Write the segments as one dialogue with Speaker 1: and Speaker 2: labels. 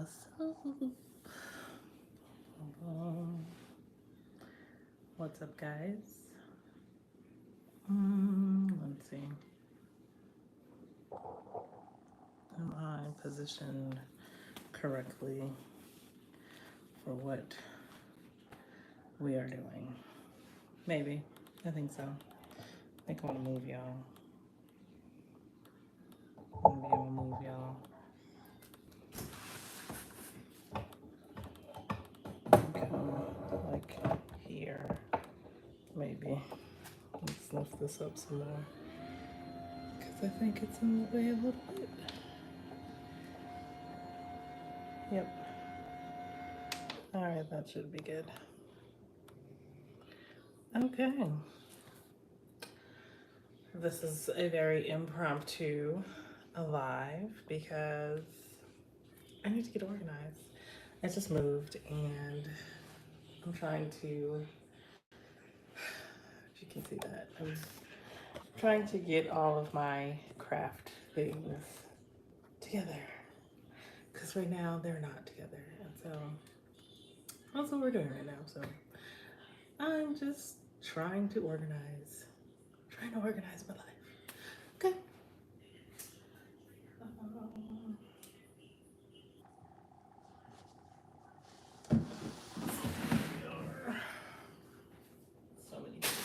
Speaker 1: So, um, what's up, guys? Let's see. Am I positioned correctly for what we are doing? Maybe. I think so. I think I want to move y'all. Maybe I'm gonna move y'all. Come like here. Maybe. Let's lift this up some more. Because I think it's in the way a little bit. Yep. Alright, that should be good. Okay. This is a very impromptu live because I need to get organized. I just moved and I'm trying to, if you can see that, I'm trying to get all of my craft things together because right now they're not together. And so that's what we're doing right now. So I'm just trying to organize my life. Okay. Um, so many things.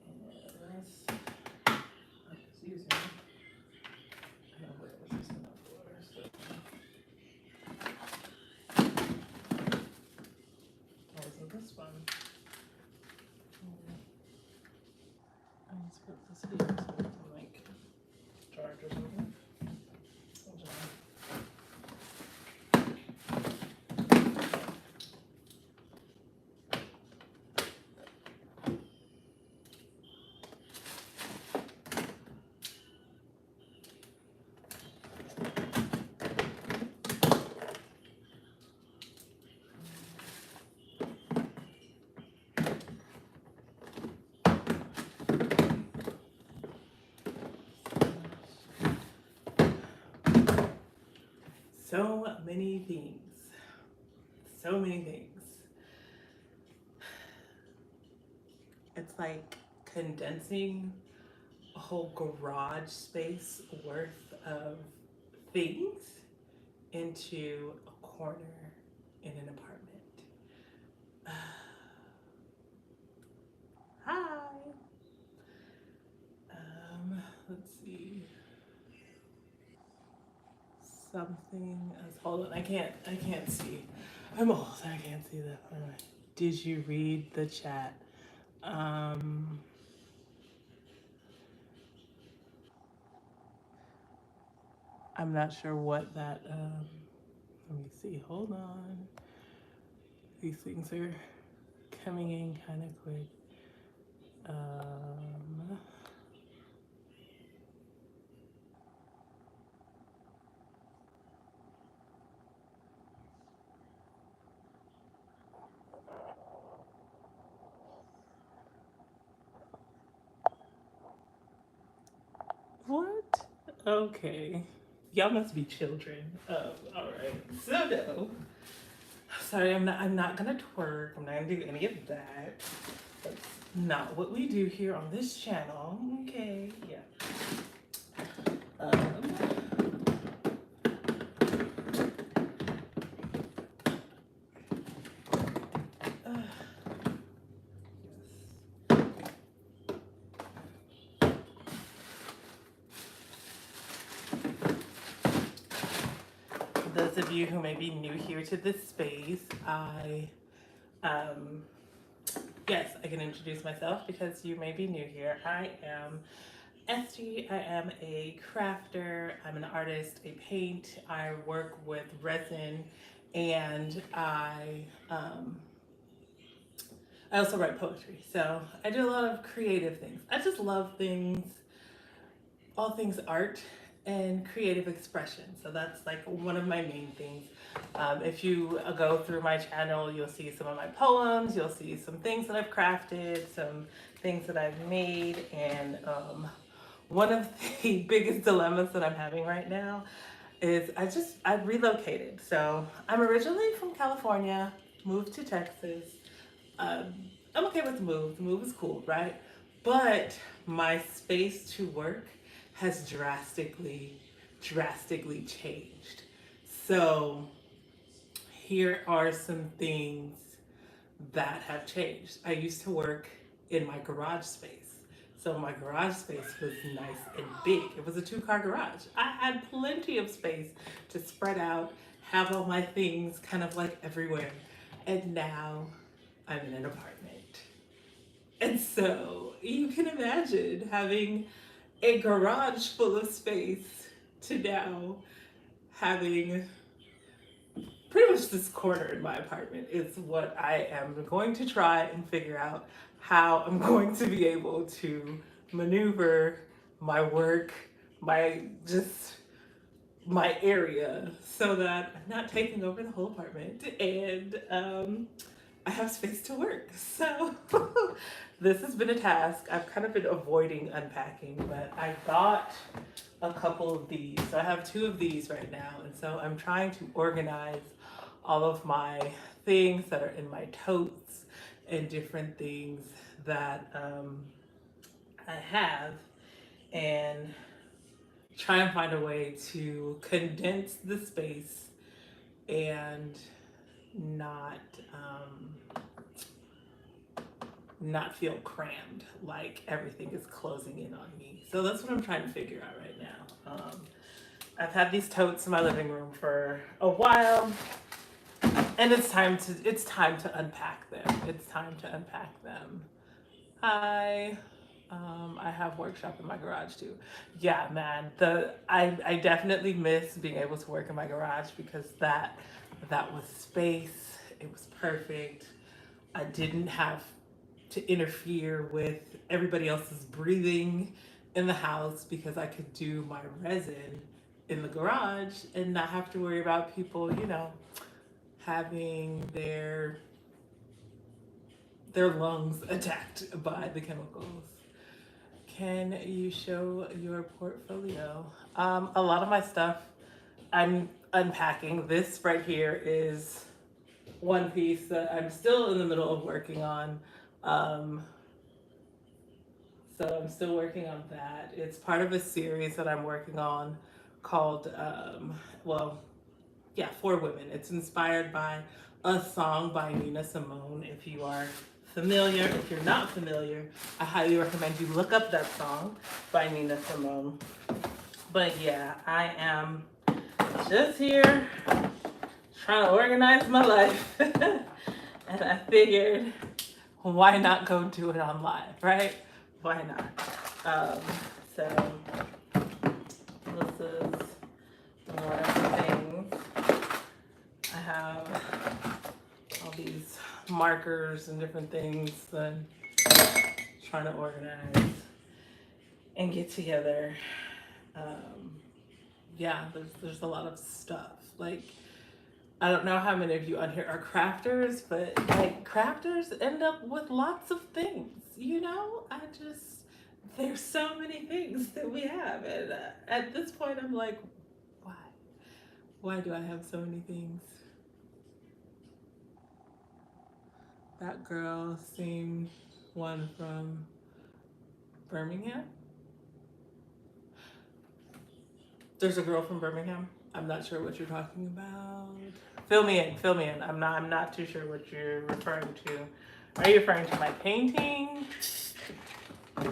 Speaker 1: And this, I'm just using, I don't know what was this enough for. So, that wasn't this one. Let's put this here so we can like charge or something. Hold on. So many things. So many things. It's like condensing a whole garage space worth of things into a corner in an apartment. Hi. Let's see. Something else. Hold on. I can't see. I'm old. I can't see that. Anyway. Did you read the chat? Um, I'm not sure what that. Let me see. Hold on. These things are coming in kind of quick. Um, what? Okay. Y'all must be children. All right. So no. Sorry, I'm not gonna twerk. I'm not gonna do any of that. That's not what we do here on this channel. Okay. Yeah. Um, uh, those of you who may be new here to this space, um, yes, I can introduce myself because you may be new here. I am Esty. I am a crafter. I'm an artist. I paint. I work with resin, and I also write poetry. So I do a lot of creative things. I just love things, all things art, and creative expression. So that's like one of my main things. If you go through my channel, you'll see some of my poems, you'll see some things that I've crafted, some things that I've made, and one of the biggest dilemmas that I'm having right now is I've relocated. So I'm originally from California, moved to Texas. Um, I'm okay with the move. The move is cool, right? But my space to work has drastically changed. So here are some things that have changed. I used to work in my garage space. So my garage space was nice and big. It was a two-car garage. I had plenty of space to spread out, have all my things kind of like everywhere. And now I'm in an apartment. And so you can imagine having a garage full of space to now having pretty much this corner in my apartment is what I am going to try and figure out how I'm going to be able to maneuver my work, my just my area so that I'm not taking over the whole apartment and I have space to work. So this has been a task. I've kind of been avoiding unpacking, but I got a couple of these. So I have two of these right now. And so I'm trying to organize all of my things that are in my totes and different things that I have and try and find a way to condense the space and not not feel crammed, like everything is closing in on me. So that's what I'm trying to figure out right now. I've had these totes in my living room for a while, and it's time to unpack them. It's time to unpack them. I have workshop in my garage too. Yeah, man. I definitely miss being able to work in my garage because that was space. It was perfect. I didn't have to interfere with everybody else's breathing in the house because I could do my resin in the garage and not have to worry about people, having their lungs attacked by the chemicals. Can you show your portfolio? A lot of my stuff I'm unpacking. This right here is one piece that I'm still in the middle of working on. Um, so I'm still working on that. It's part of a series that I'm working on called, well, yeah, For Women. It's inspired by a song by Nina Simone. If you are familiar, if you're not familiar, I highly recommend you look up that song by Nina Simone. But yeah, I am just here trying to organize my life. And I figured, why not go do it on live, right? Why not? So this is one of the things. I have all these markers and different things and trying to organize and get together. Yeah, there's a lot of stuff. Like, I don't know how many of you on here are crafters, but like crafters end up with lots of things, there's so many things that we have. And at this point, I'm like, why? Why do I have so many things? That girl seemed one from Birmingham. There's a girl from Birmingham. I'm not sure what you're talking about. Fill me in. I'm not too sure what you're referring to. Are you referring to my painting? At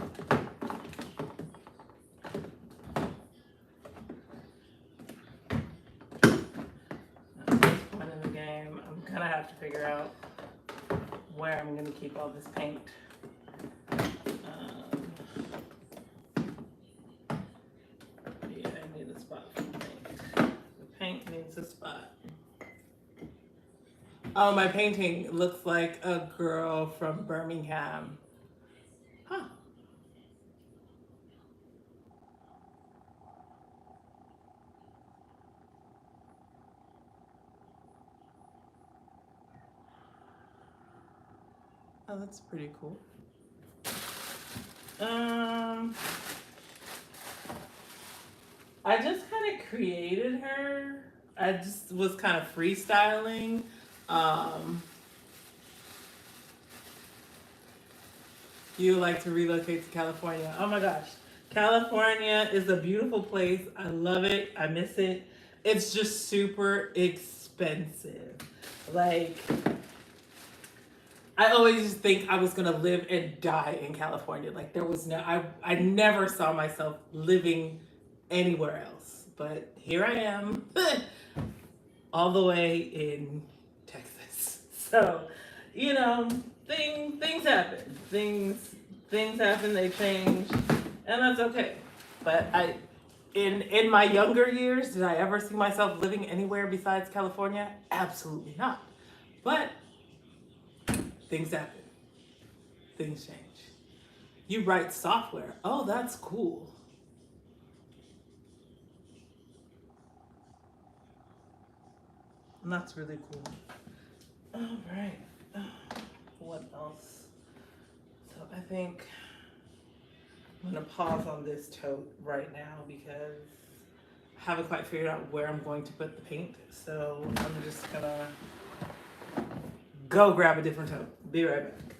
Speaker 1: this point in the game, I'm gonna have to figure out where I'm gonna keep all this paint. Yeah, I need a spot for the paint. The paint needs a spot. Oh, my painting looks like a girl from Birmingham. Huh. Oh, that's pretty cool. Um, I just kind of created her. I just was kind of freestyling. Um, you like to relocate to California? Oh my gosh, California is a beautiful place. I love it. I miss it. It's just super expensive. Like, I always think I was gonna live and die in California. Like there was no, I never saw myself living anywhere else. But here I am, all the way in Texas. So, you know, things happen. Things happen. They change, and that's okay. But in my younger years, did I ever see myself living anywhere besides California? Absolutely not. But things happen. Things change. You write software. Oh, that's cool. And that's really cool. All right. What else? So I think I'm gonna pause on this tote right now because I haven't quite figured out where I'm going to put the paint. So I'm just gonna go grab a different tote. Be right back.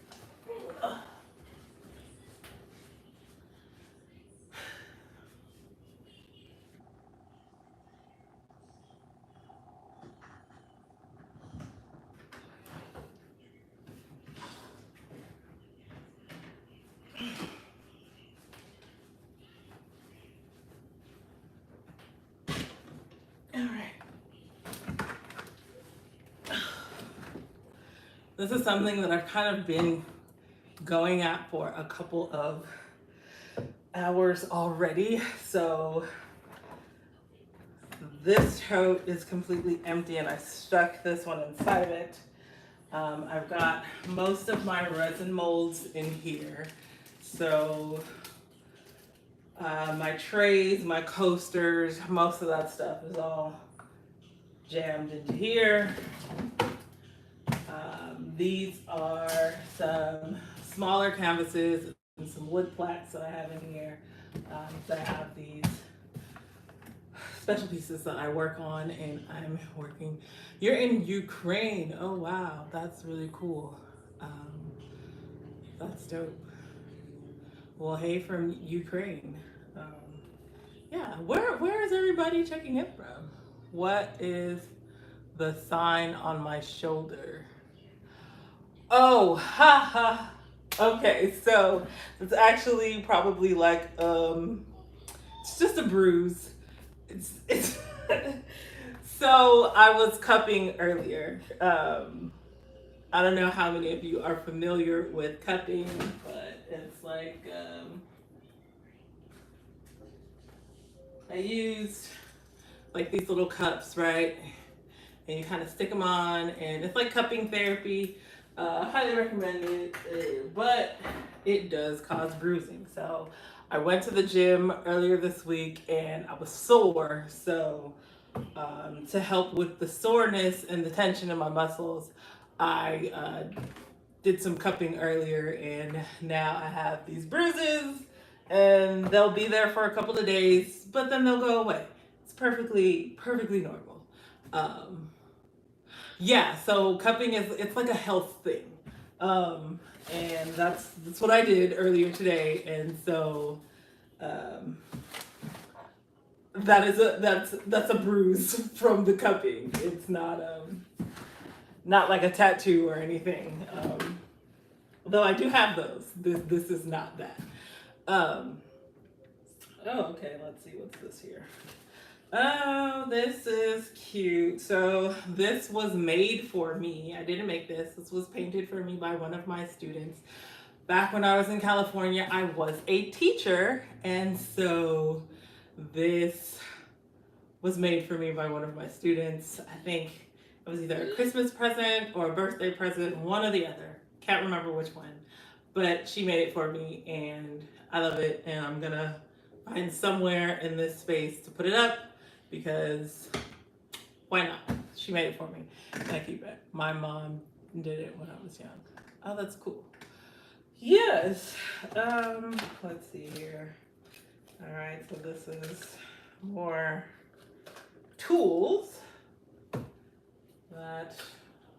Speaker 1: All right. This is something that I've kind of been going at for a couple of hours already. So this tote is completely empty and I stuck this one inside of it. I've got most of my resin molds in here. So my trays, my coasters, most of that stuff is all jammed into here. These are some smaller canvases and some wood plaques that I have in here. That I have these special pieces that I work on, and I'm working. You're in Ukraine. Oh wow, that's really cool. That's dope. Well, hey from Ukraine. Um, yeah, where is everybody checking in from? What is the sign on my shoulder? Oh, ha ha. Okay, so it's actually probably like it's just a bruise. It's so I was cupping earlier. I don't know how many of you are familiar with cupping, but it's like I used like these little cups, right? And you kind of stick them on, and it's like cupping therapy. Highly recommend it, but it does cause bruising. So I went to the gym earlier this week, and I was sore. So to help with the soreness and the tension in my muscles, I did some cupping earlier, and now I have these bruises, and they'll be there for a couple of days, but then they'll go away. It's perfectly normal. Um, yeah, so cupping is it's like a health thing, and that's what I did earlier today, and so um, that's a bruise from the cupping. It's not like a tattoo or anything. Though I do have those. This is not that. Um, oh, okay. Let's see what's this here. Oh, this is cute. So this was made for me. I didn't make this. This was painted for me by one of my students. Back when I was in California, I was a teacher, and so this was made for me by one of my students. I think it was either a Christmas present or a birthday present, one or the other. Can't remember which one. But she made it for me, and I love it, and I'm gonna find somewhere in this space to put it up because why not? She made it for me, and I keep it. My mom did it when I was young. Oh, that's cool. Yes. Let's see here. All right, so this is more tools that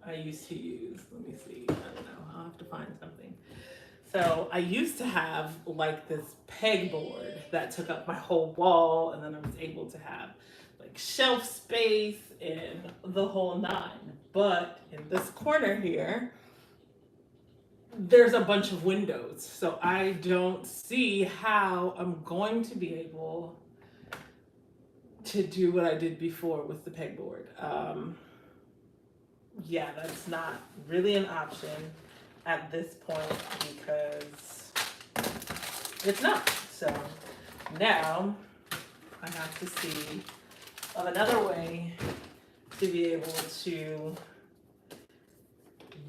Speaker 1: I used to use. Let me see. I don't know. I'll have to find something. So I used to have like this pegboard that took up my whole wall, and then I was able to have like shelf space and the whole nine. But in this corner here, there's a bunch of windows. So I don't see how I'm going to be able to do what I did before with the pegboard. Yeah, that's not really an option at this point because it's not. So now I have to see of another way to be able to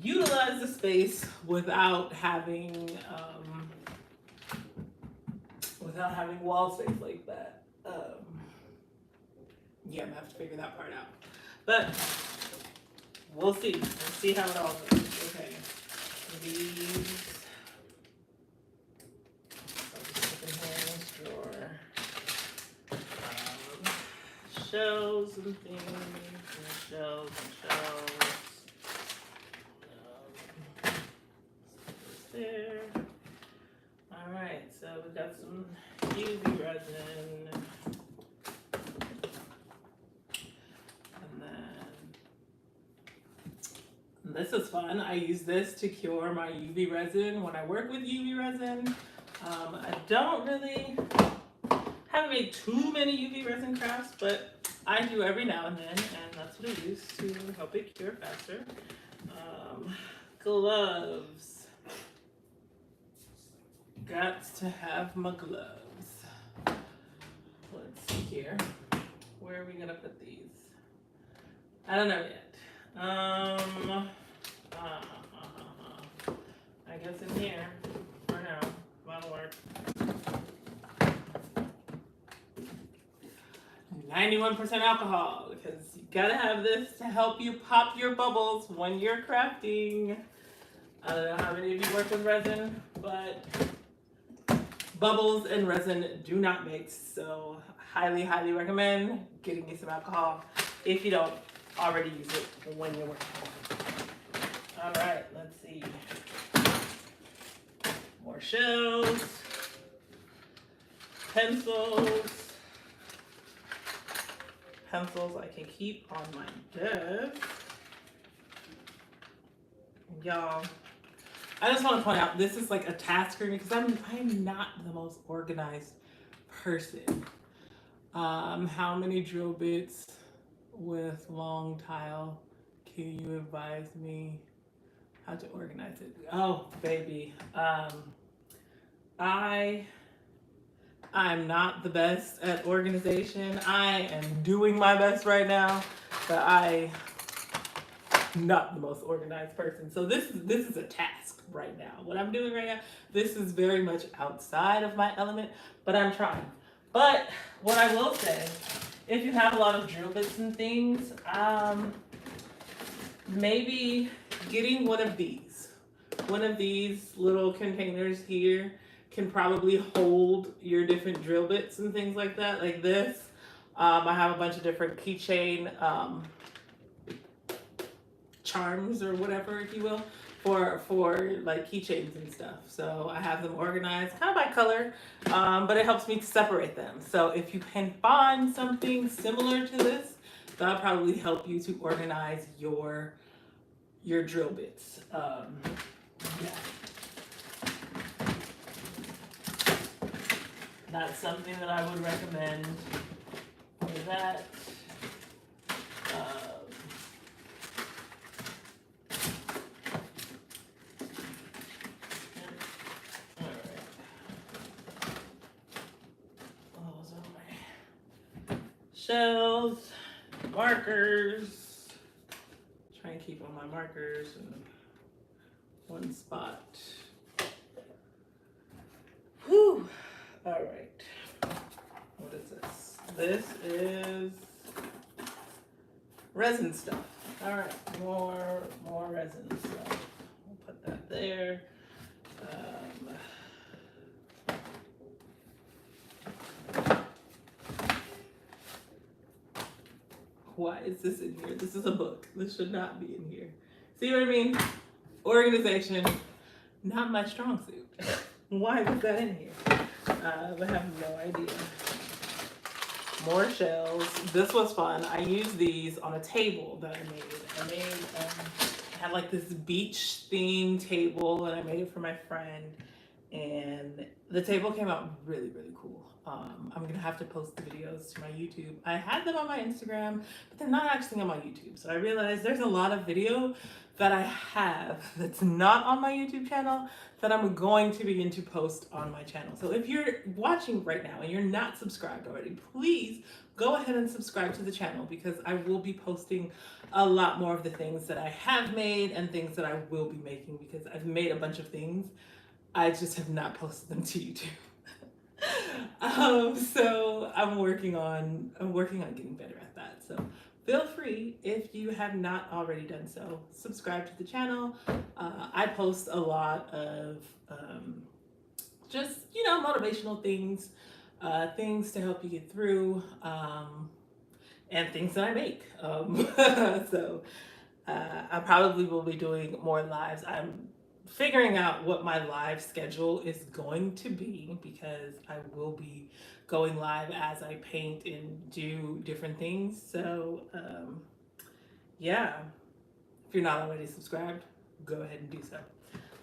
Speaker 1: utilize the space without having wall space like that. Yeah, I'm gonna have to figure that part out. But we'll see. We'll see how it all goes. Okay. These. I'll just put them here in this drawer. Shelves and things. And shelves and shelves. There. All right. So we've got some UV resin. This is fun. I use this to cure my UV resin when I work with UV resin. I don't really haven't made too many UV resin crafts, but I do every now and then, and that's what I use to help it cure faster. Gloves. Got to have my gloves. Let's see here. Where are we gonna put these? I don't know yet. I guess in here for now. That'll work. 91% alcohol because you gotta have this to help you pop your bubbles when you're crafting. I don't know how many of you work with resin, but bubbles and resin do not mix. So highly, highly recommend getting you some alcohol if you don't already use it when you're working. All right, let's see. More shells, pencils. Pencils I can keep on my desk. Y'all, I just want to point out this is like a task for me because I'm not the most organized person. How many drill bits with long tile can you advise me how to organize it? Oh baby, I'm not the best at organization. I am doing my best right now, but I'm not the most organized person. So this is a task right now. What I'm doing right now, this is very much outside of my element, but I'm trying. But what I will say, if you have a lot of drill bits and things, maybe getting one of these little containers here can probably hold your different drill bits and things like that, like this. I have a bunch of different keychain charms or whatever, if you will, for like keychains and stuff. So I have them organized kind of by color, but it helps me to separate them. So if you can find something similar to this, that'll probably help you to organize your drill bits. Yeah. That's something that I would recommend for that. Shells, markers. Try and keep all my markers in one spot. Whew. All right. What is this? This is resin stuff. All right, more resin stuff. We'll put that there. Why is this in here? This is a book. This should not be in here. See what I mean? Organization, not my strong suit. Why was that in here? I have no idea. More shells. This was fun. I used these on a table that I made. I had like this beach themed table, and I made it for my friend. And the table came out really, really cool. I'm gonna have to post the videos to my YouTube. I had them on my Instagram, but they're not actually on my YouTube. So I realized there's a lot of video that I have that's not on my YouTube channel that I'm going to begin to post on my channel. So if you're watching right now and you're not subscribed already, please go ahead and subscribe to the channel, because I will be posting a lot more of the things that I have made and things that I will be making, because I've made a bunch of things. I just have not posted them to YouTube. So I'm working on getting better at that. So feel free, if you have not already done so, subscribe to the channel. I post a lot of just, motivational things, things to help you get through, and things that I make. So I probably will be doing more lives. I'm figuring out what my live schedule is going to be, because I will be going live as I paint and do different things. So yeah, if you're not already subscribed, go ahead and do so.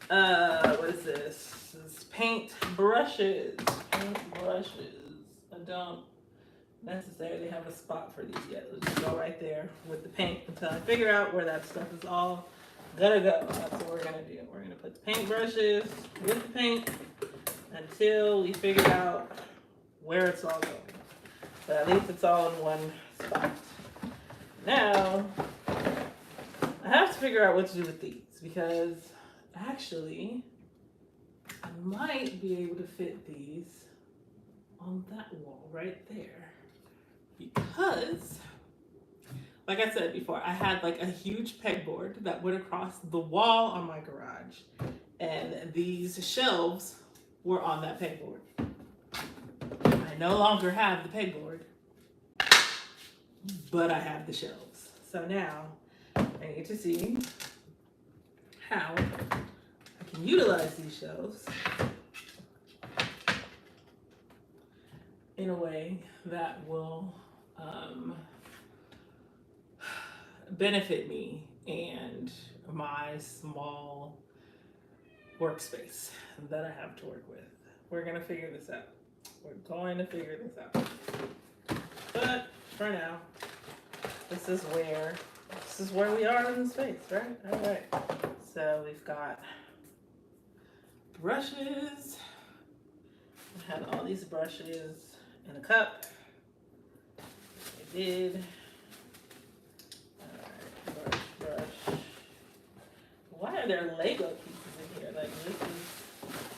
Speaker 1: What is this? This is paint brushes. I don't necessarily have a spot for these yet. Let's just go right there with the paint until I figure out where that stuff is all gonna go. That's what we're gonna do. We're gonna put the paint brushes with the paint until we figure out where it's all going. But at least it's all in one spot. Now, I have to figure out what to do with these, because actually, I might be able to fit these on that wall right there. Because, like I said before, I had like a huge pegboard that went across the wall on my garage, and these shelves were on that pegboard. I no longer have the pegboard, but I have the shelves. So now I need to see how I can utilize these shelves in a way that will benefit me and my small workspace that I have to work with. We're gonna figure this out. We're going to figure this out. But for now, this is where we are in the space, right? All right. So we've got brushes. I had all these brushes in a cup. I did. Alright, brush. Why are there Lego pieces in here? Like,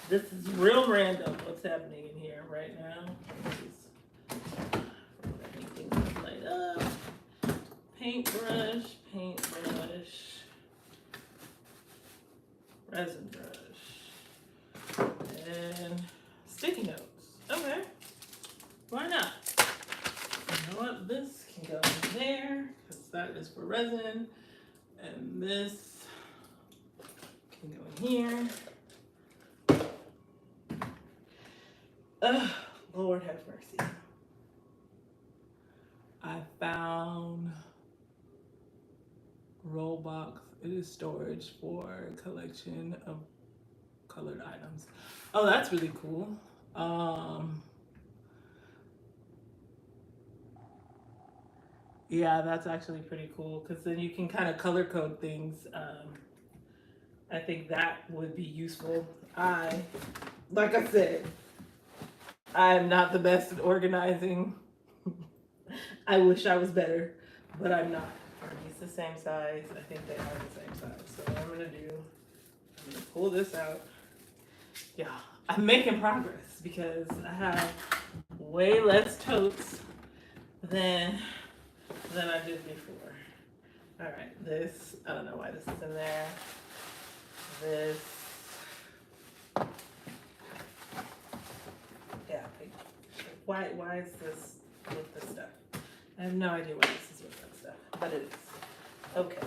Speaker 1: this is real random what's happening in here right now. Everything light up. Paintbrush, resin brush, and sticky notes. Okay, why not? You know what? This can go in there, because that is for resin, and this can go in here. Lord have mercy. I found roll box. It is storage for a collection of colored items. Oh, that's really cool. Yeah, that's actually pretty cool, because then you can kind of color code things. I think that would be useful. Like I said, I'm not the best at organizing. I wish I was better, but I'm not. Are these the same size? I think they are the same size. So what I'm gonna pull this out. Yeah, I'm making progress, because I have way less totes than I did before. All right, this, I don't know why this is in there. This Why is this with this stuff? I have no idea why this is with that stuff, but it is. Okay.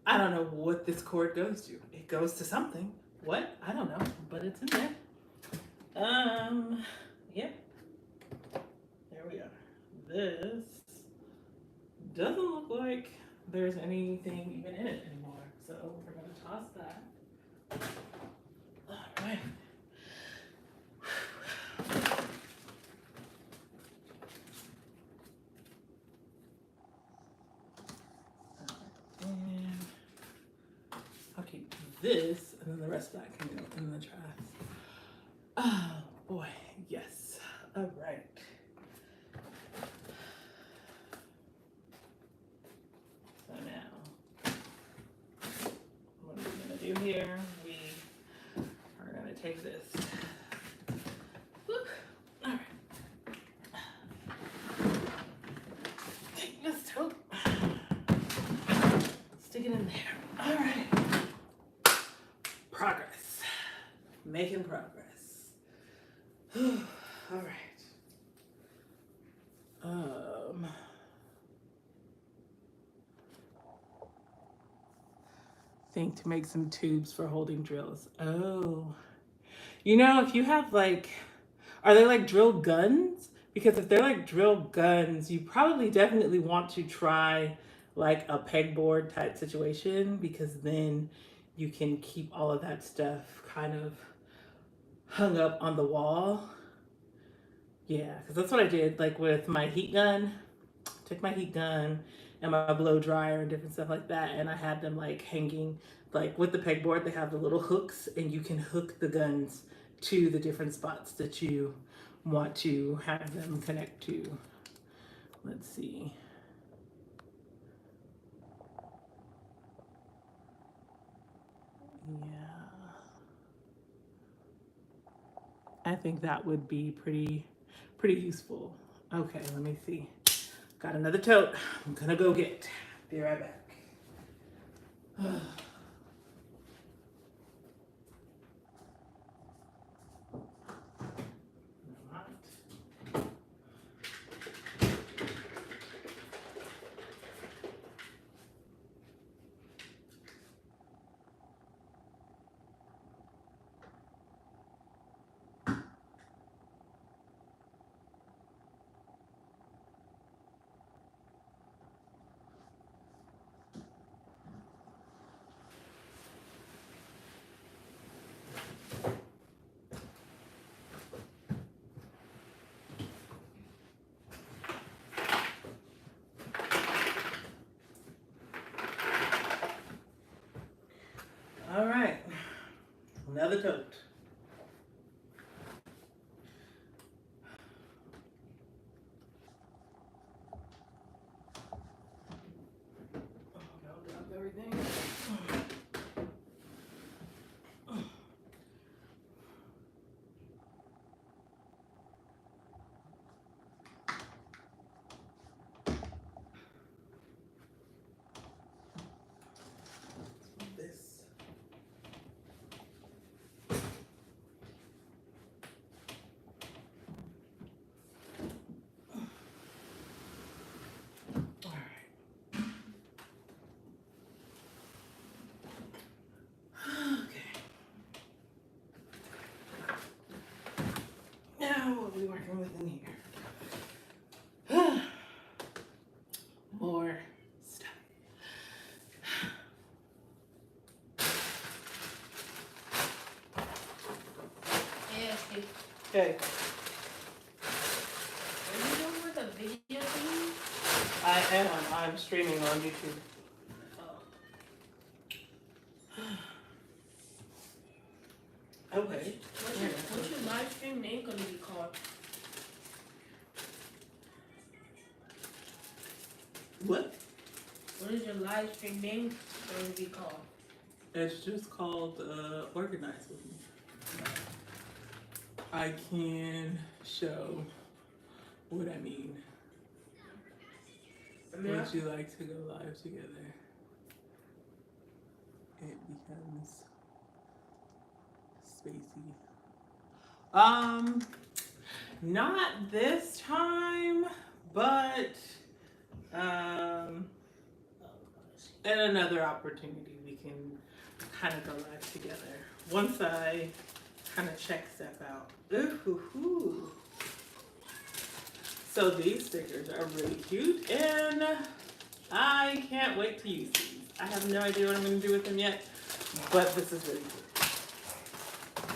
Speaker 1: I don't know what this cord goes to. It goes to something. What? I don't know, but it's in there. Yep. There we are. This doesn't look like there's anything even in it anymore. So we're gonna toss that. All right. And I'll keep this, and then the rest of that can go in the trash. Oh boy, yes. All right. So now, what are we gonna do here? We are gonna take this. Whoop. All right. Take this tote. Stick it in there. All right. Progress. Making progress. All right. Think to make some tubes for holding drills. Oh. You know, if you have like, are they like drill guns? Because if they're like drill guns, you probably definitely want to try like a pegboard type situation, because then you can keep all of that stuff kind of hung up on the wall. Yeah, because that's what I did like with my heat gun. Took my heat gun and my blow dryer and different stuff like that, and I had them like hanging, like with the pegboard. They have the little hooks, and you can hook the guns to the different spots that you want to have them connect to. Let's see. Yeah, I think that would be pretty useful. Okay, let me see. Got another tote. I'm gonna go get. Be right back. All right, another tote. I'll dump everything. This. All right. Okay. Now what are we working with in here? More stuff.
Speaker 2: Hey,
Speaker 1: Okay.
Speaker 2: are you doing with a video thing?
Speaker 1: I am. I'm streaming on YouTube.
Speaker 2: Oh.
Speaker 1: Okay.
Speaker 2: What's your live stream name gonna be called?
Speaker 1: What?
Speaker 2: What is your live stream name going to be called?
Speaker 1: It's just called Organize with Me. I can show what I mean. Would you like to go live together? It becomes spacey. Not this time, but at another opportunity we can kind of go live together. Once I kind of check stuff out. Ooh. So these stickers are really cute and I can't wait to use these. I have no idea what I'm going to do with them yet, but this is really cute.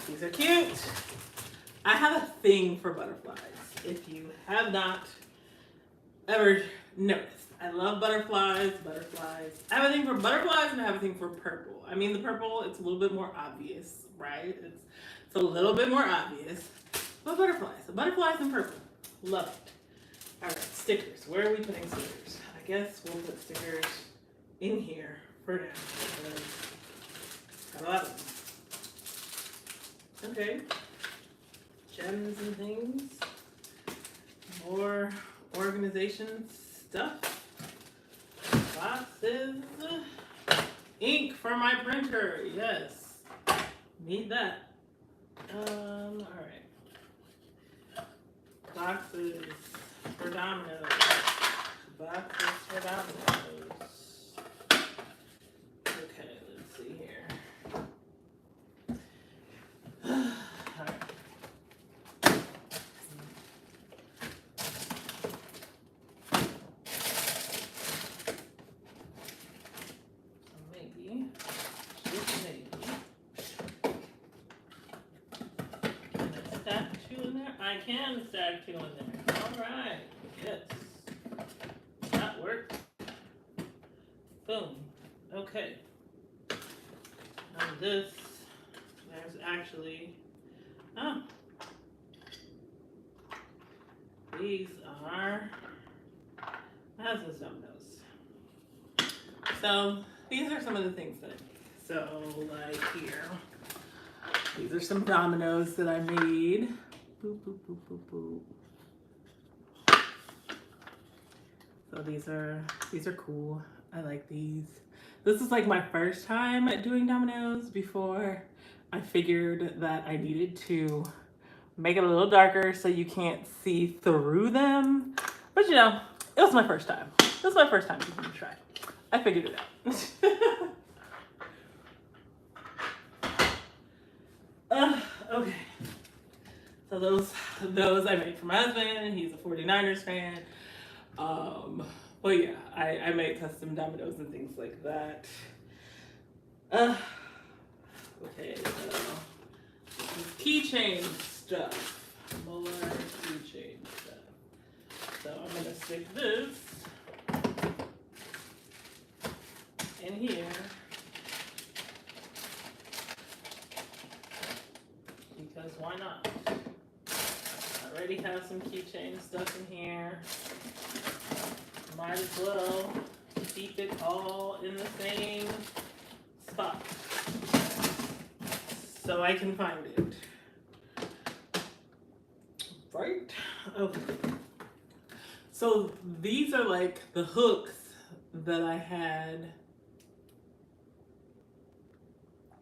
Speaker 1: These are cute. I have a thing for butterflies. If you have not ever noticed, I love butterflies. I have a thing for butterflies and I have a thing for purple. I mean, the purple, it's a little bit more obvious, right? It's a little bit more obvious. But butterflies and purple. Love it. All right, stickers. Where are we putting stickers? I guess we'll put stickers in here for now. Got a lot of them. Okay. Gems and things. More organization stuff. Boxes. Ink for my printer. Yes. Need that. Alright. Boxes for dominoes. Boxes for dominoes. Okay, let's see here. Alright. Maybe. Just maybe. Stack two in there? I can stack two in there. Alright. Yes. That worked. Boom. Okay. Now this, there's actually, oh. These are Mazda's dominoes. So these are some of the things that I make. So like here. These are some dominoes that I made. Boop, boop, boop, boop, boop. So these are cool. I like these. This is like my first time doing dominoes. Before I figured that I needed to make it a little darker so you can't see through them. But you know, it was my first time. This was my first time giving it a try. I figured it out. Okay. So those I made for my husband. He's a 49ers fan. But yeah, I make custom dominoes and things like that. Okay, so keychain stuff. More keychain stuff. So I'm gonna stick this in here. Because why not? I already have some keychain stuff in here. Might as well keep it all in the same spot so I can find it. Right? Okay. So these are like the hooks that I had.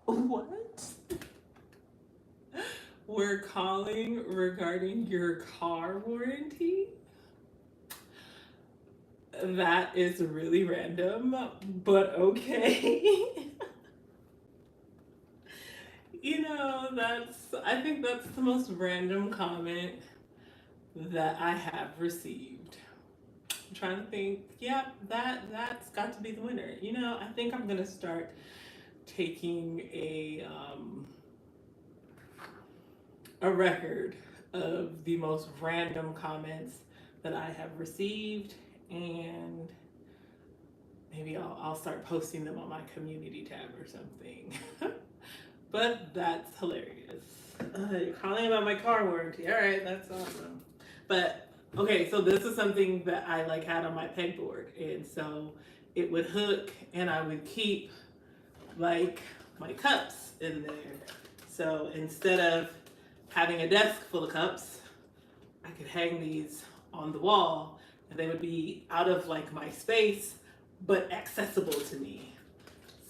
Speaker 1: What? We're calling regarding your car warranty? That is really random, but okay. You know, I think that's the most random comment that I have received. I'm trying to think, yeah, that's got to be the winner. You know, I think I'm gonna start taking a record of the most random comments that I have received, and maybe I'll start posting them on my community tab or something. But that's hilarious. You're calling about my car warranty. All right, that's awesome. But okay, so this is something that I like had on my pegboard, and so it would hook, and I would keep like my cups in there. So instead of having a desk full of cups, I could hang these on the wall, and they would be out of like my space, but accessible to me.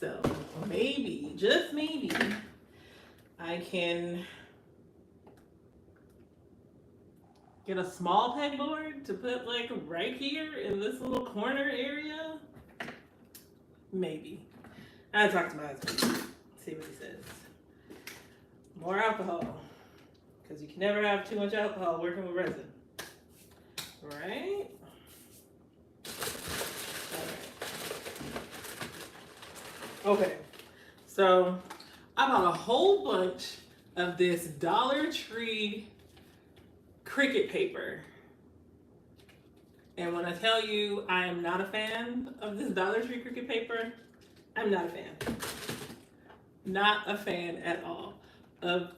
Speaker 1: So maybe, just maybe, I can Get a small pegboard to put like right here in this little corner area. Maybe. I talk to my husband. See what he says. More alcohol. Because you can never have too much alcohol working with resin. Right? Alright. Okay. So I bought a whole bunch of this Dollar Tree cricket paper. And when I tell you I am not a fan of this Dollar Tree cricket paper, I'm not a fan. Not a fan at all of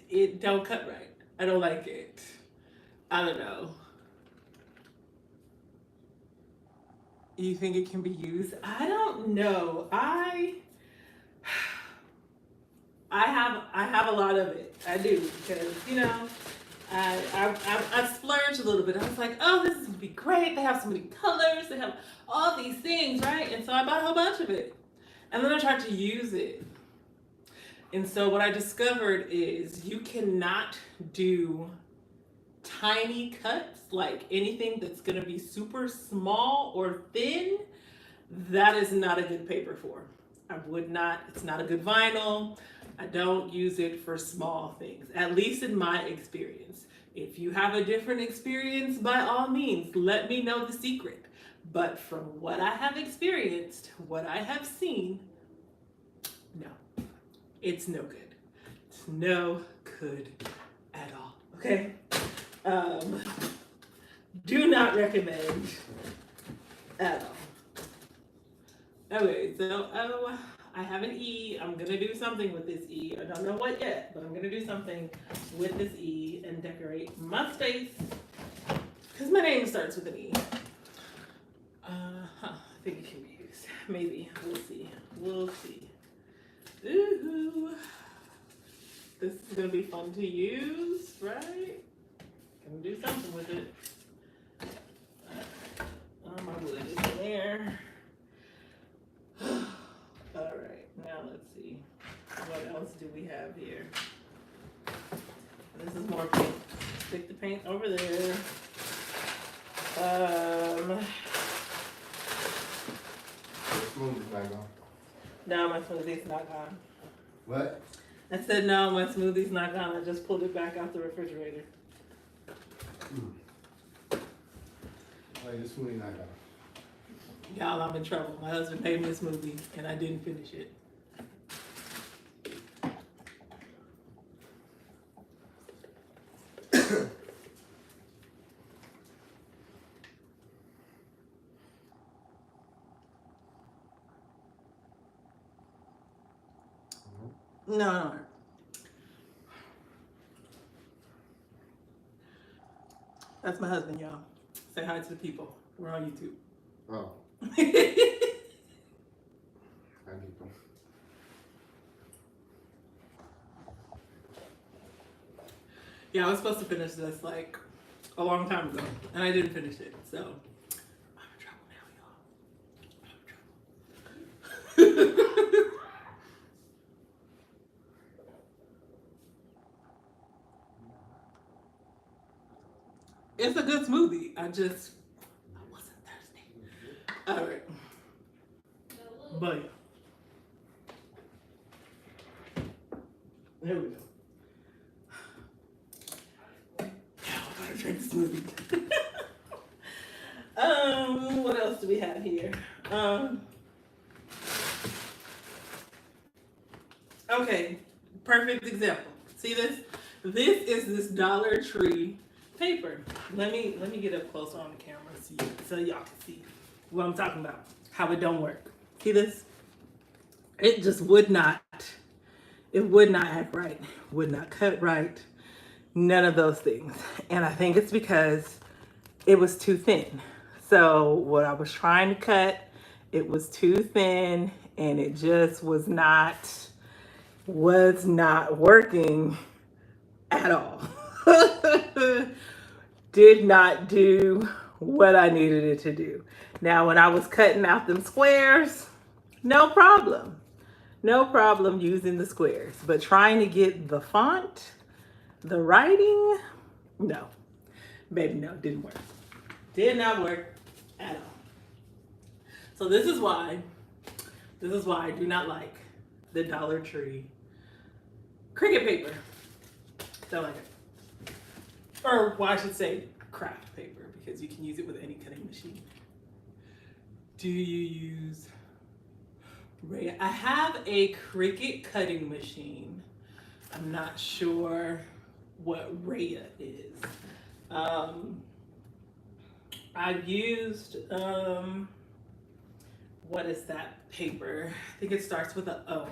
Speaker 1: it don't cut right. I don't like it. I don't know. You think it can be used? I don't know. I have a lot of it. I do because I splurged a little bit. I was like, oh, this is gonna be great. They have so many colors. They have all these things, right? And so I bought a whole bunch of it. And then I tried to use it. And so what I discovered is you cannot do tiny cuts, like anything that's gonna be super small or thin. That is not a good paper for. It's not a good vinyl. I don't use it for small things, at least in my experience. If you have a different experience, by all means, let me know the secret. But from what I have experienced, what I have seen, no, it's no good. It's no good at all, okay? Do not recommend at all. Okay, so, I have an E. I'm gonna do something with this E. I don't know what yet, but I'm gonna do something with this E and decorate my space. Because my name starts with an E. I think it can be used. Maybe. We'll see. We'll see. Ooh. This is gonna be fun to use, right? Gonna do something with it. My wood is in there. All right, now let's see. What else do we have here? This is more paint. Stick the paint over there.
Speaker 3: Your smoothie's not gone.
Speaker 1: No, my smoothie's not gone.
Speaker 3: What?
Speaker 1: I said no, my smoothie's not gone. I just pulled it back out the refrigerator.
Speaker 3: Oh, your smoothie not gone.
Speaker 1: Y'all, I'm in trouble. My husband made me a smoothie and I didn't finish it. No. That's my husband, y'all. Say hi to the people. We're on YouTube.
Speaker 3: Oh, I get them.
Speaker 1: Yeah, I was supposed to finish this like a long time ago, and I didn't finish it. So I'm in trouble now, y'all. I'm in trouble. It's a good smoothie. I wasn't thirsty. All right. But yeah. There we go. Now I'm gonna drink the smoothie. What else do we have here? Okay, perfect example. See this? This is this Dollar Tree paper. Let me get up closer on the camera so y'all can see what I'm talking about. How it don't work. See this? It just would not. It would not act right. Would not cut right. None of those things. And I think it's because it was too thin. So what I was trying to cut, it was too thin and it just was not working at all. Did not do what I needed it to do. Now, when I was cutting out them squares, no problem. No problem using the squares. But trying to get the font, the writing, no. Baby, no, it didn't work. Did not work at all. So this is why I do not like the Dollar Tree Cricut paper. Don't like it. Or why I should say craft paper, because you can use it with any cutting machine. Do you use Raya? I have a Cricut cutting machine. I'm not sure what Raya is. I've used what is that paper? I think it starts with an O.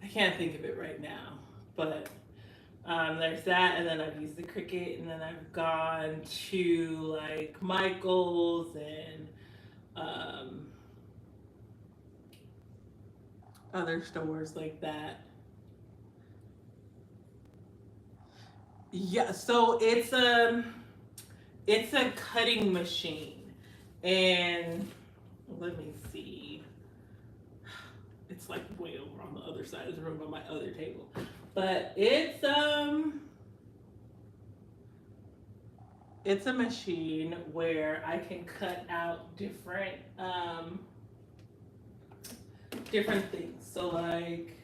Speaker 1: I can't think of it right now, but there's that, and then I've used the Cricut, and then I've gone to like Michael's and other stores like that. Yeah, so it's a cutting machine, and let me see. It's like way over on the other side of the room on my other table, but it's a machine where I can cut out different things. So like,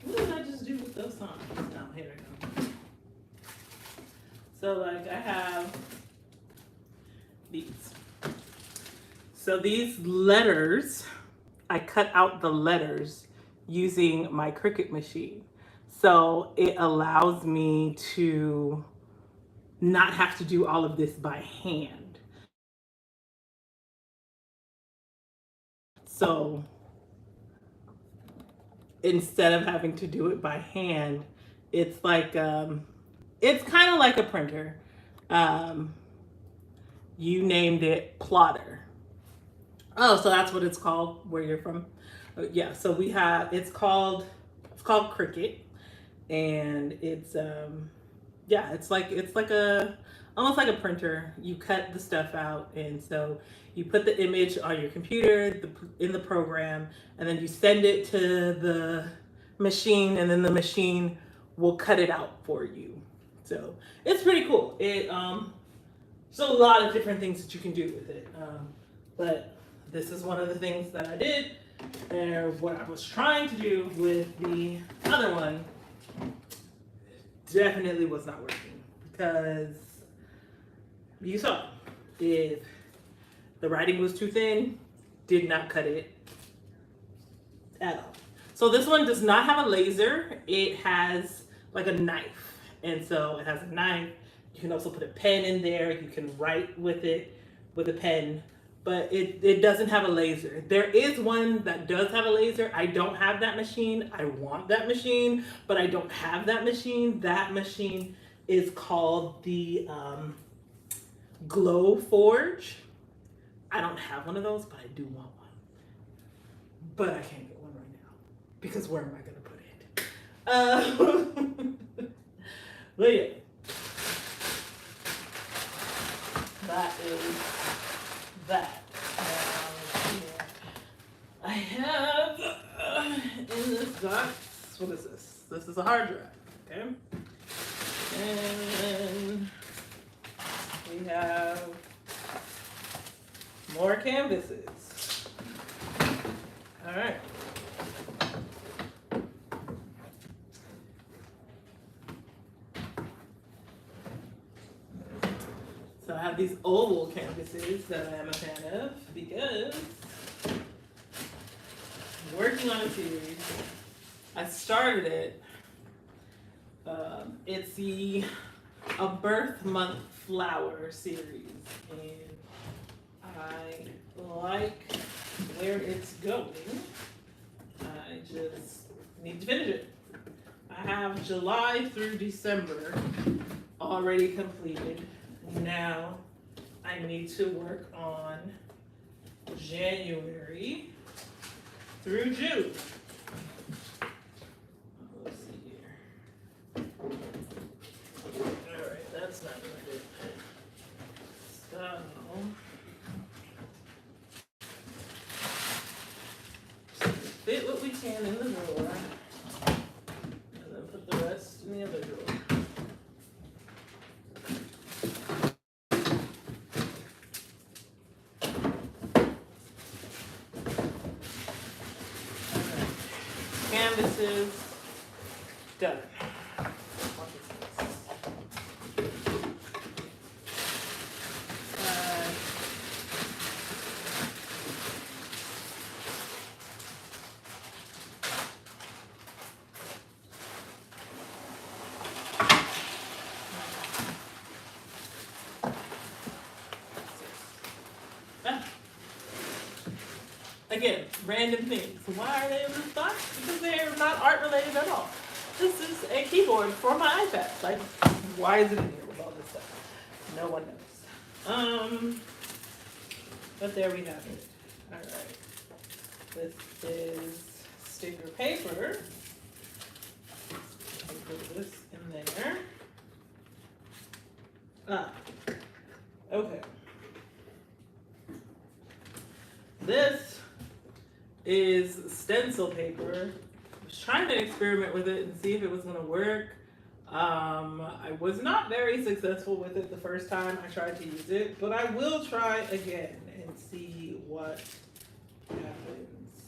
Speaker 1: what did I just do with those songs? No, here we go. So like I have these. So these letters, I cut out the letters using my Cricut machine. So it allows me to not have to do all of this by hand. So instead of having to do it by hand, it's like it's kind of like a printer. You named it Plotter. Oh, so that's what it's called where you're from. Yeah, so we have it's called Cricut, and it's yeah, it's like a almost like a printer. You cut the stuff out, and so you put the image on your computer in the program, and then you send it to the machine, and then the machine will cut it out for you. So it's pretty cool. There's a lot of different things that you can do with it, but this is one of the things that I did, and what I was trying to do with the other one definitely was not working, because you saw if the writing was too thin, did not cut it at all. So this one does not have a laser. It has like a knife, and so it has a knife. You can also put a pen in there. You can write with it with a pen, but it doesn't have a laser. There is one that does have a laser. I don't have that machine. I want that machine, but I don't have that machine. That machine is called the Glow Forge. I don't have one of those, but I do want one. But I can't get one right now, because where am I gonna put it? But yeah. That is that. Yeah. I have in this box, what is this? This is a hard drive, okay? And we have more canvases. All right. So I have these oval canvases that I am a fan of, because I'm working on a series. I started it. It's a birth month flower series, and I like where it's going. I just need to finish it. I have July through December already completed. Now I need to work on January through June. Let's see here. All right, that's not gonna do it. So fit what we can in the drawer, and then put the rest in the other drawer. canvases. Done. What is this? Ah. Again, random things. Why are they in this box? Because they're not art related at all. This is a keyboard for my iPad. Like, why is it in here with all this stuff? No one knows. But there we have it. All right. This is sticker paper. I'll put this in there. Okay. This is stencil paper. I was trying to experiment with it and see if it was gonna work. I was not very successful with it the first time I tried to use it, but I will try again and see what happens.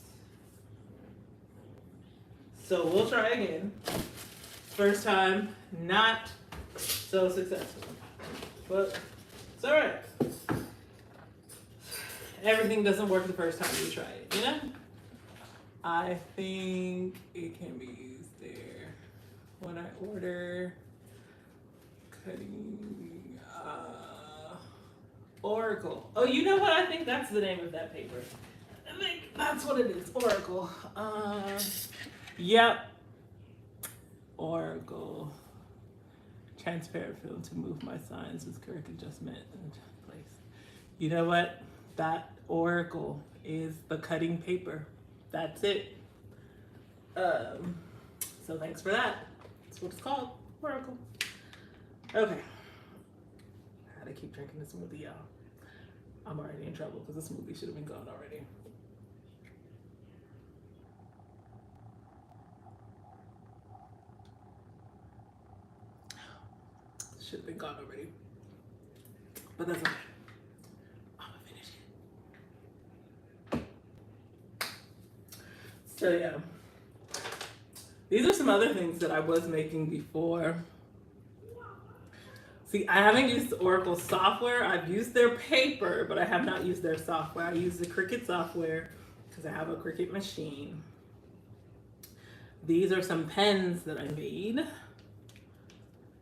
Speaker 1: So we'll try again. First time, not so successful, but it's all right. Everything doesn't work the first time you try it, you know? I think it can be used there. When I order cutting Oracle. Oh, you know what? I think that's the name of that paper. I think that's what it is. Oracle. Yep. Oracle. Transparent film to move my signs with correct adjustment in place. You know what? That Oracle is the cutting paper. That's it. So thanks for that. That's what it's called. Oracle. Okay. I gotta keep drinking this smoothie, y'all. I'm already in trouble because the smoothie should have been gone already. Should have been gone already. But that's okay. I'm gonna finish it. So yeah. These are some other things that I was making before. See, I haven't used Oracle software. I've used their paper, but I have not used their software. I use the Cricut software because I have a Cricut machine. These are some pens that I made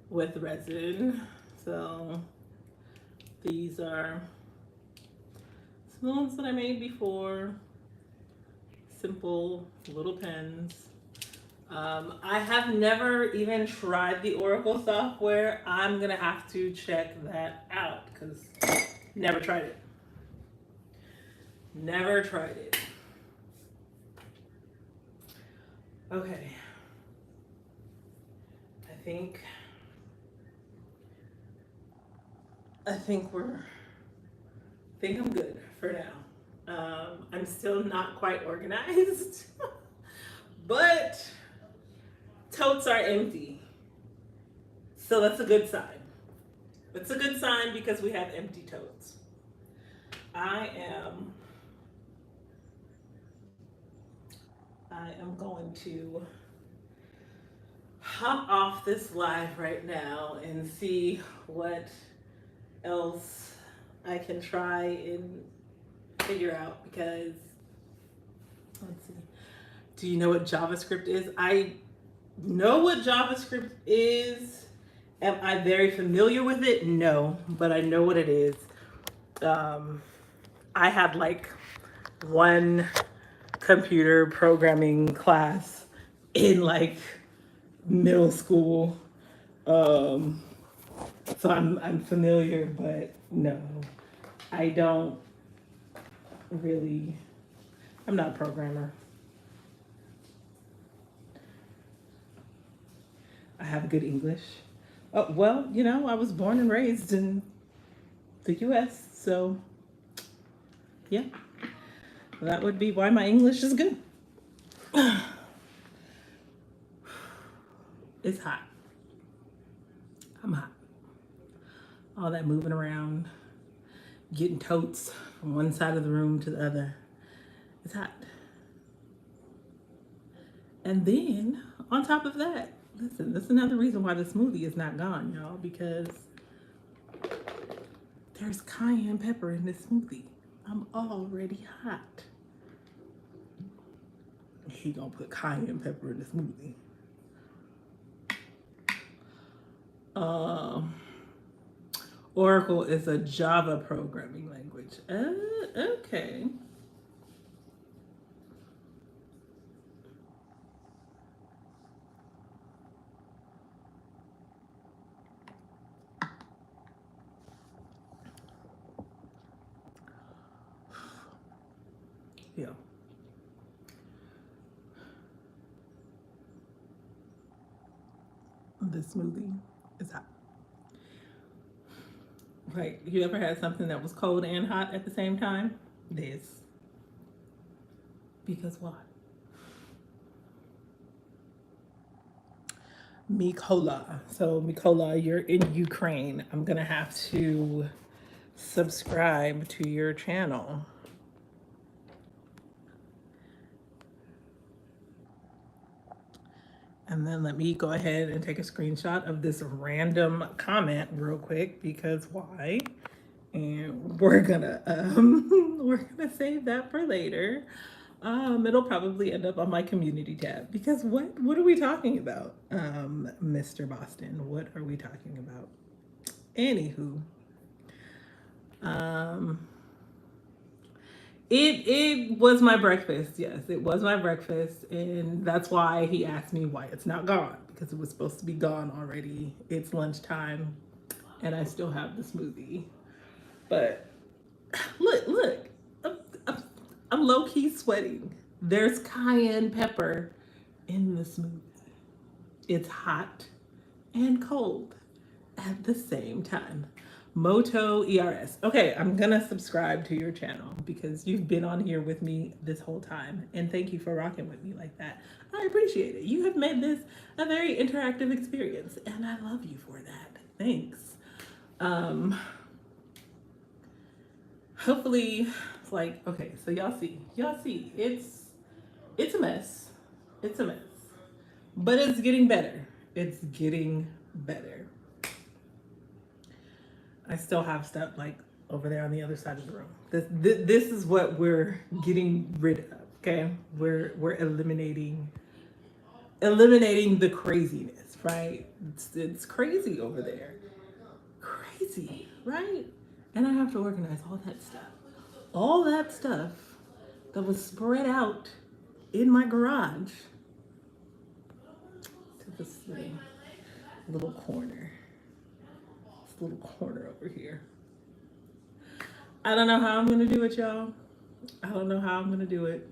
Speaker 1: with resin. So these are some ones that I made before. Simple little pens. I have never even tried the Oracle software. I'm gonna have to check that out because never tried it. Never tried it. Okay. I think I'm good for now. I'm still not quite organized, but totes are empty. So that's a good sign. It's a good sign because we have empty totes. I am going to hop off this live right now and see what else I can try and figure out because, let's see. Do you know what JavaScript is? I know what JavaScript is. Am I very familiar with it? No, but I know what it is. I had like one computer programming class in like middle school. So I'm familiar, but no, I don't really, I'm not a programmer. I have good English. Oh, well, you know, I was born and raised in the US, so yeah, that would be why my English is good. It's hot. I'm hot. All that moving around, getting totes from one side of the room to the other. It's hot. And then on top of that, listen, this is another reason why the smoothie is not gone, y'all, because there's cayenne pepper in this smoothie. I'm already hot. He gonna put cayenne pepper in the smoothie. Um, Oracle is a Java programming language. Okay. Yeah. This smoothie is hot. Like, you ever had something that was cold and hot at the same time? This. Because why? Mikola. So, Mikola, you're in Ukraine. I'm going to have to subscribe to your channel. And then let me go ahead and take a screenshot of this random comment real quick because why? And we're gonna we're gonna save that for later. It'll probably end up on my community tab because what are we talking about? Mr. Boston, what are we talking about? Anywho, um, it was my breakfast. Yes, it was my breakfast, and that's why he asked me why it's not gone because it was supposed to be gone already. It's lunchtime, and I still have the smoothie. But look, I'm, I'm low key sweating. There's cayenne pepper in the smoothie. It's hot and cold at the same time. Moto ERS. Okay, I'm gonna subscribe to your channel because you've been on here with me this whole time. And thank you for rocking with me like that. I appreciate it. You have made this a very interactive experience, and I love you for that. Thanks. Hopefully, it's like, okay, so y'all see, it's a mess. It's a mess. But it's getting better. It's getting better. I still have stuff like over there on the other side of the room. This is what we're getting rid of. Okay, we're eliminating the craziness. Right? It's crazy over there. Crazy, right? And I have to organize all that stuff. All that stuff that was spread out in my garage to this little corner. Little corner over here. I don't know how I'm gonna do it, y'all. I don't know how I'm gonna do it,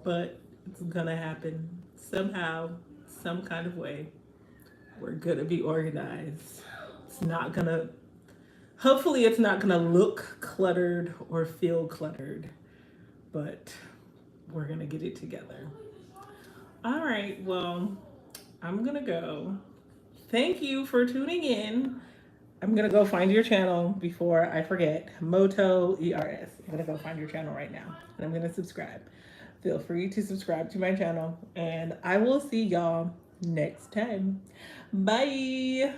Speaker 1: but it's gonna happen somehow, some kind of way. We're gonna be organized. It's not gonna, hopefully, it's not gonna look cluttered or feel cluttered, but we're gonna get it together. All right, well, I'm gonna go. Thank you for tuning in. I'm gonna go find your channel before I forget. Moto ERS. I'm gonna go find your channel right now and I'm gonna subscribe. Feel free to subscribe to my channel and I will see y'all next time. Bye.